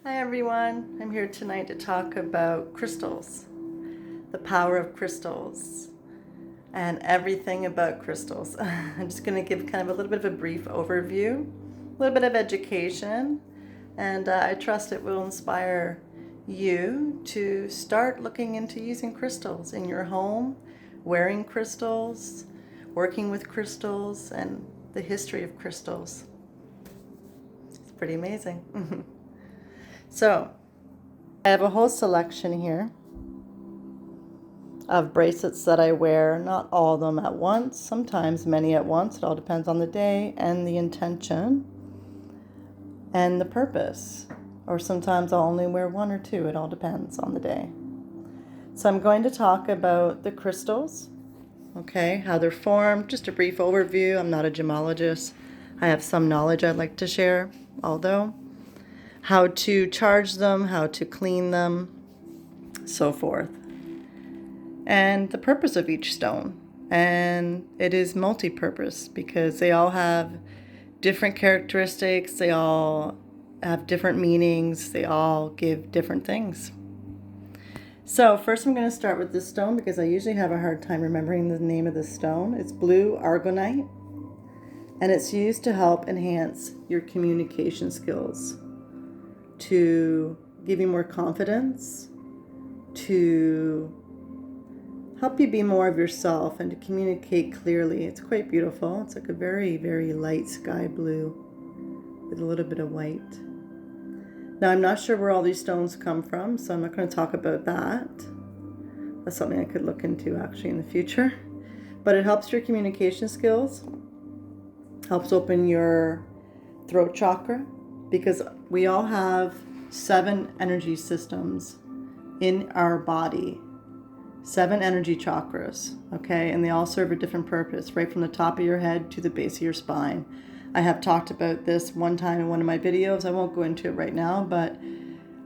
Hi everyone, I'm here tonight to talk about crystals, the power of crystals, and everything about crystals. I'm just going to give kind of a little bit of a brief overview, a little bit of education, and I trust it will inspire you to start looking into using crystals in your home, wearing crystals, working with crystals, and the history of crystals. It's pretty amazing. So, I have a whole selection here of bracelets that I wear, not all of them at once, sometimes many at once. It all depends on the day and the intention and the purpose. Or sometimes I'll only wear one or two. It all depends on the day. So I'm going to talk about the crystals, okay, how they're formed, just a brief overview. I'm not a gemologist. I have some knowledge I'd like to share, although how to charge them, how to clean them, so forth. And the purpose of each stone. And it is multi-purpose because they all have different characteristics, they all have different meanings, they all give different things. So first I'm going to start with this stone because I usually have a hard time remembering the name of this stone. It's blue aragonite, and it's used to help enhance your communication skills, to give you more confidence, to help you be more of yourself and to communicate clearly. It's quite beautiful. It's like a very, very light sky blue with a little bit of white. Now, I'm not sure where all these stones come from, so I'm not going to talk about that. That's something I could look into actually in the future. But it helps your communication skills, helps open your throat chakra, because we all have 7 energy systems in our body. 7 energy chakras, okay? And they all serve a different purpose, right from the top of your head to the base of your spine. I have talked about this one time in one of my videos. I won't go into it right now, but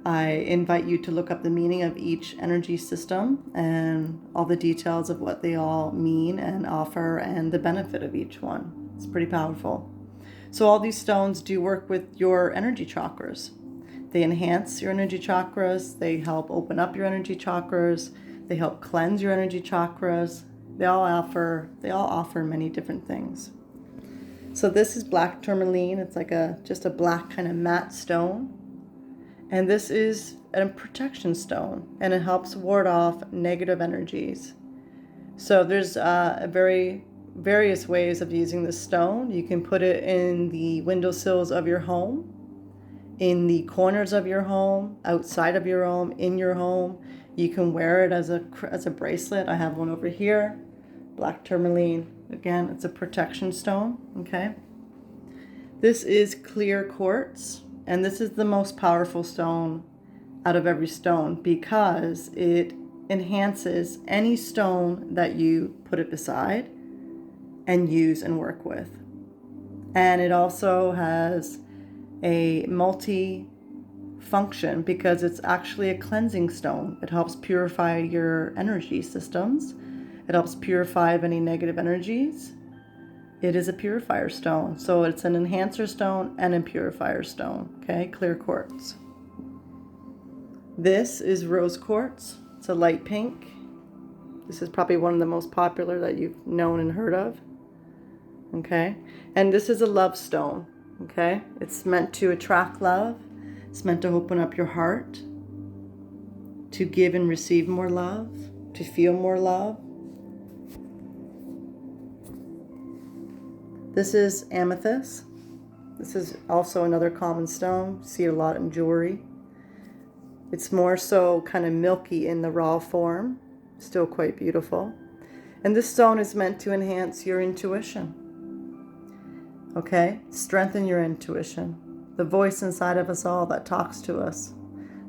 I invite you to look up the meaning of each energy system and all the details of what they all mean and offer and the benefit of each one. It's pretty powerful. So all these stones do work with your energy chakras. They enhance your energy chakras. They help open up your energy chakras. They help cleanse your energy chakras. They all offer many different things. So this is black tourmaline. It's like just a black kind of matte stone. And this is a protection stone, and it helps ward off negative energies. So there's various ways of using this stone. You can put it in the windowsills of your home, in the corners of your home, outside of your home, in your home. You can wear it as a bracelet. I have one over here, black tourmaline. Again, it's a protection stone, okay? This is clear quartz, and this is the most powerful stone out of every stone because it enhances any stone that you put it beside and use and work with. And it also has a multi-function because it's actually a cleansing stone. It helps purify your energy systems. It helps purify any negative energies. It is a purifier stone. So it's an enhancer stone and a purifier stone. Okay, clear quartz. This is rose quartz. It's a light pink. This is probably one of the most popular that you've known and heard of. Okay, and this is a love stone. Okay, it's meant to attract love. It's meant to open up your heart, to give and receive more love, to feel more love. This is amethyst. This is also another common stone. See a lot in jewelry. It's more so kind of milky in the raw form, still quite beautiful. And this stone is meant to enhance your intuition. Okay, strengthen your intuition, the voice inside of us all that talks to us,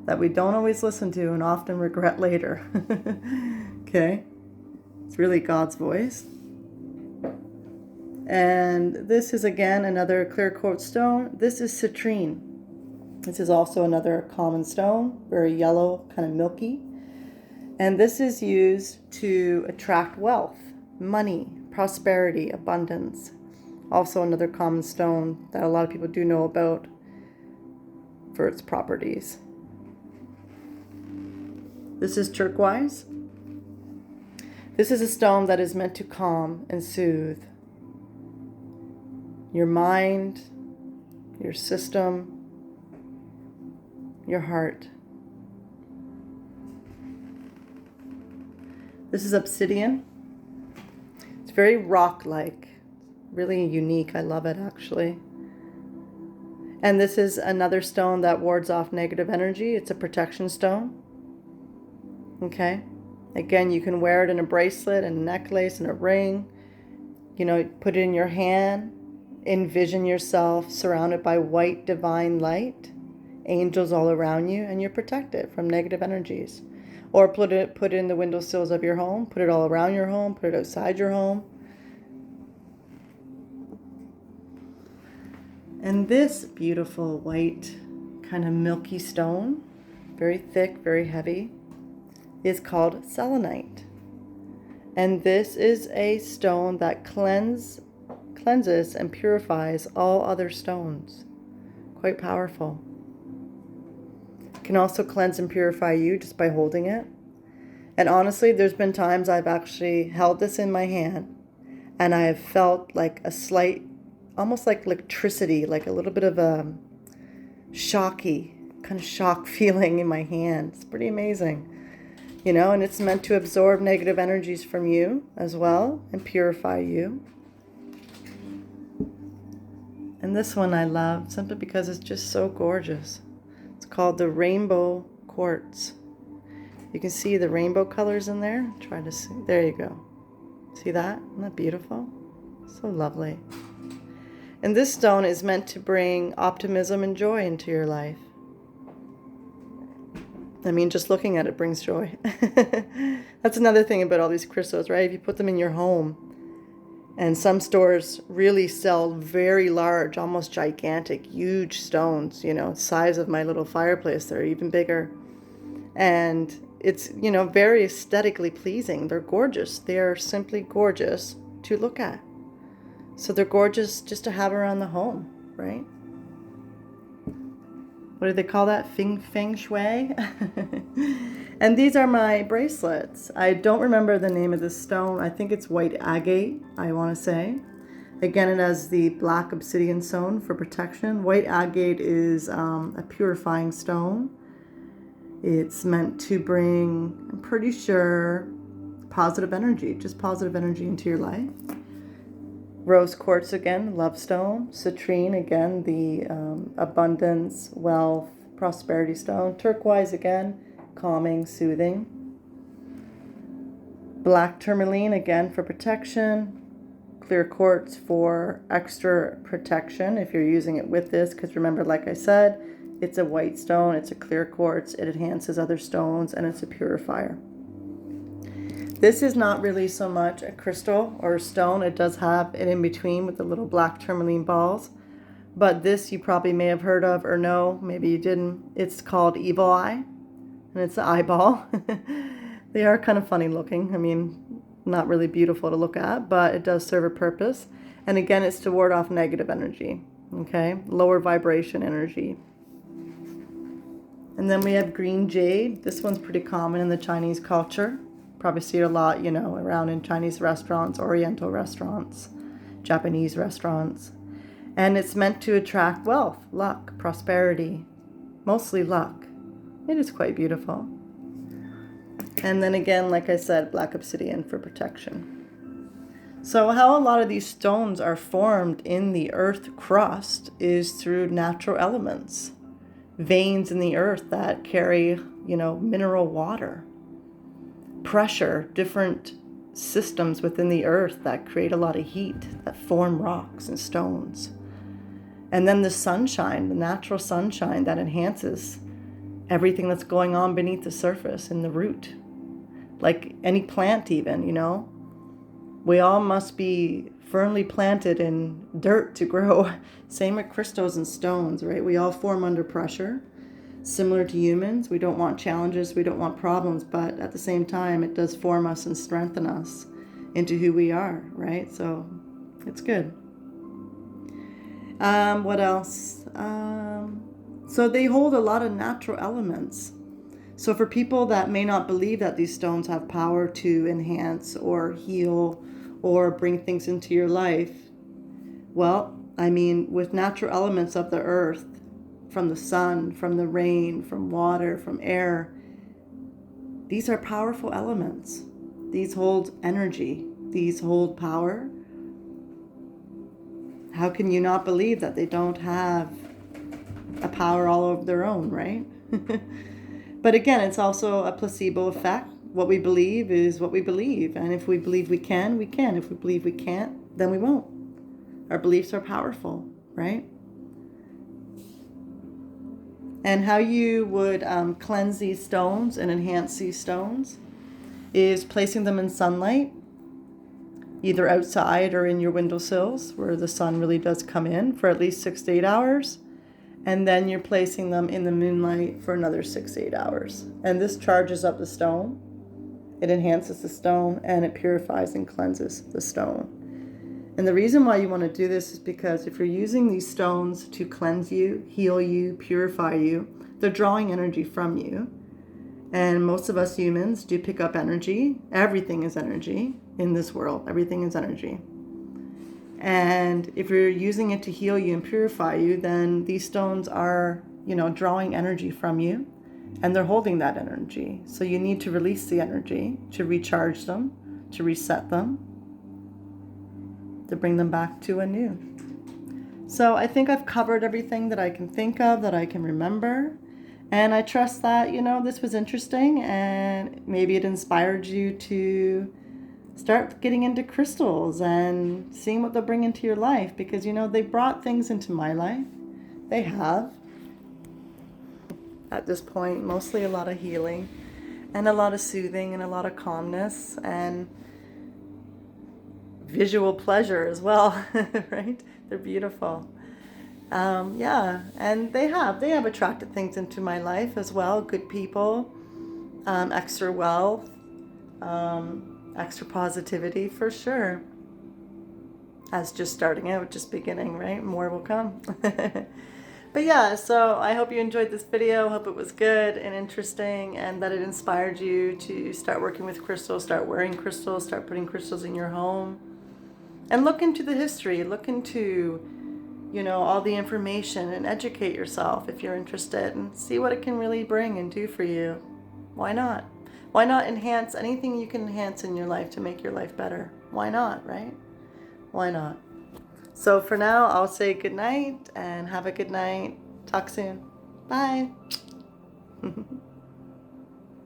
that we don't always listen to and often regret later. Okay, it's really God's voice. And this is again another clear quartz stone. This is citrine. This is also another common stone, very yellow, kind of milky. And this is used to attract wealth, money, prosperity, abundance. Also another common stone that a lot of people do know about. for its properties. This is turquoise. This is a stone that is meant to calm and soothe your mind, your system, your heart. This is obsidian. It's very rock-like, really unique. I love it, actually. And this is another stone that wards off negative energy. It's a protection stone. Okay. Again, you can wear it in a bracelet and a necklace and a ring. You know, put it in your hand. Envision yourself surrounded by white divine light, angels all around you, and you're protected from negative energies. Or put it in the windowsills of your home, put it all around your home, put it outside your home. And this beautiful white kind of milky stone, very thick, very heavy, is called selenite. And this is a stone that cleanses and purifies all other stones. Quite powerful. It can also cleanse and purify you just by holding it. And honestly, there's been times I've actually held this in my hand and I have felt like a slight, almost like electricity, like a little bit of a shock feeling in my hand. It's pretty amazing. You know, and it's meant to absorb negative energies from you as well and purify you. And this one I love simply because it's just so gorgeous. It's called the rainbow quartz. You can see the rainbow colors in there. Try to see. There you go. See that? Isn't that beautiful? So lovely. And this stone is meant to bring optimism and joy into your life. I mean, just looking at it brings joy. That's another thing about all these crystals, right? If you put them in your home, and some stores really sell very large, almost gigantic, huge stones, you know, size of my little fireplace. They're even bigger. And it's, you know, very aesthetically pleasing. They're gorgeous. They are simply gorgeous to look at. So they're gorgeous just to have around the home, right? What do they call that? Feng shui? And these are my bracelets. I don't remember the name of this stone. I think it's white agate, I want to say. Again, it has the black obsidian stone for protection. White agate is a purifying stone. It's meant to bring, I'm pretty sure, positive energy, just positive energy into your life. Rose quartz again, love stone. Citrine again, the abundance, wealth, prosperity stone. Turquoise again, calming, soothing. Black tourmaline again for protection. Clear quartz for extra protection if you're using it with this, because remember, like I said, it's a white stone, it's a clear quartz, it enhances other stones, and it's a purifier. This is not really so much a crystal or a stone. It does have it in between with the little black tourmaline balls. But this you probably may have heard of or know. Maybe you didn't. It's called Evil Eye. And it's an eyeball. They are kind of funny looking. I mean, not really beautiful to look at, but it does serve a purpose. And again, it's to ward off negative energy. Okay? Lower vibration energy. And then we have green jade. This one's pretty common in the Chinese culture. Probably see it a lot, you know, around in Chinese restaurants, Oriental restaurants, Japanese restaurants. And it's meant to attract wealth, luck, prosperity, mostly luck. It is quite beautiful. And then again, like I said, black obsidian for protection. So how a lot of these stones are formed in the earth crust is through natural elements, veins in the earth that carry, you know, mineral water. Pressure, different systems within the earth that create a lot of heat, that form rocks and stones. And then the sunshine, the natural sunshine that enhances everything that's going on beneath the surface in the root. Like any plant even, you know. We all must be firmly planted in dirt to grow. Same with crystals and stones, right? We all form under pressure. Similar to humans, we don't want challenges, we don't want problems, but at the same time, it does form us and strengthen us into who we are, right? So it's good. What else? So they hold a lot of natural elements. So for people that may not believe that these stones have power to enhance or heal or bring things into your life, well, I mean, with natural elements of the earth, from the sun, from the rain, from water, from air, these are powerful elements. These hold energy. These hold power. How can you not believe that they don't have a power all of their own, right? But again, it's also a placebo effect. What we believe is what we believe. And if we believe we can, we can. If we believe we can't, then we won't. Our beliefs are powerful, right? And how you would cleanse these stones and enhance these stones is placing them in sunlight, either outside or in your windowsills where the sun really does come in for at least 6 to 8 hours. And then you're placing them in the moonlight for another 6 to 8 hours. And this charges up the stone. It enhances the stone and it purifies and cleanses the stone. And the reason why you want to do this is because if you're using these stones to cleanse you, heal you, purify you, they're drawing energy from you. And most of us humans do pick up energy. Everything is energy in this world. Everything is energy. And if you're using it to heal you and purify you, then these stones are, drawing energy from you and they're holding that energy. So you need to release the energy to recharge them, to reset them, to bring them back to anew. So I think I've covered everything that I can think of, that I can remember. And I trust that, this was interesting and maybe it inspired you to start getting into crystals and seeing what they'll bring into your life. Because, they brought things into my life. They have. At this point, mostly a lot of healing and a lot of soothing and a lot of calmness and visual pleasure as well, right? They're beautiful. And they have attracted things into my life as well. Good people, extra wealth, extra positivity for sure. As just starting out, just beginning, right? More will come. But yeah, so I hope you enjoyed this video. Hope it was good and interesting and that it inspired you to start working with crystals, start wearing crystals, start putting crystals in your home. And look into the history, look into, all the information and educate yourself if you're interested and see what it can really bring and do for you. Why not? Why not enhance anything you can enhance in your life to make your life better? Why not, right? Why not? So for now, I'll say good night and have a good night. Talk soon. Bye.